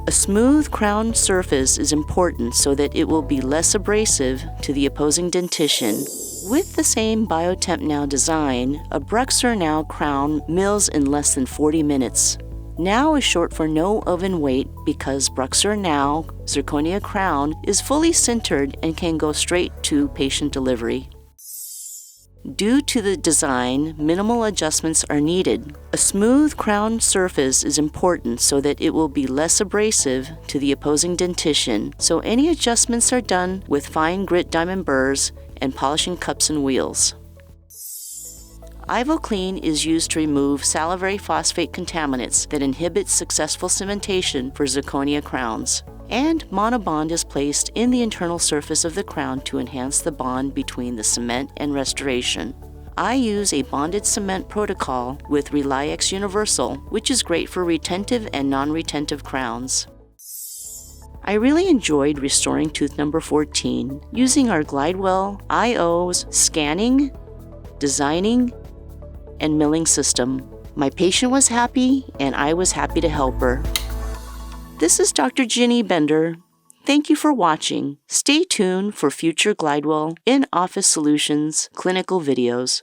A smooth crown surface is important so that it will be less abrasive to the opposing dentition. With the same BioTemp Now design, a BruxZir Now crown mills in less than 40 minutes. Now is short for no oven wait because BruxZir Now zirconia crown is fully sintered and can go straight to patient delivery. Due to the design, minimal adjustments are needed. A smooth crown surface is important so that it will be less abrasive to the opposing dentition, so any adjustments are done with fine grit diamond burrs and polishing cups and wheels. Ivoclean is used to remove salivary phosphate contaminants that inhibit successful cementation for zirconia crowns. And monobond is placed in the internal surface of the crown to enhance the bond between the cement and restoration. I use a bonded cement protocol with Reliax Universal, which is great for retentive and non-retentive crowns. I really enjoyed restoring tooth number 14 using our Glidewell IO's scanning, designing, and milling system. My patient was happy and I was happy to help her. This is Dr. Jinny Bender. Thank you for watching. Stay tuned for future Glidewell in-office solutions clinical videos.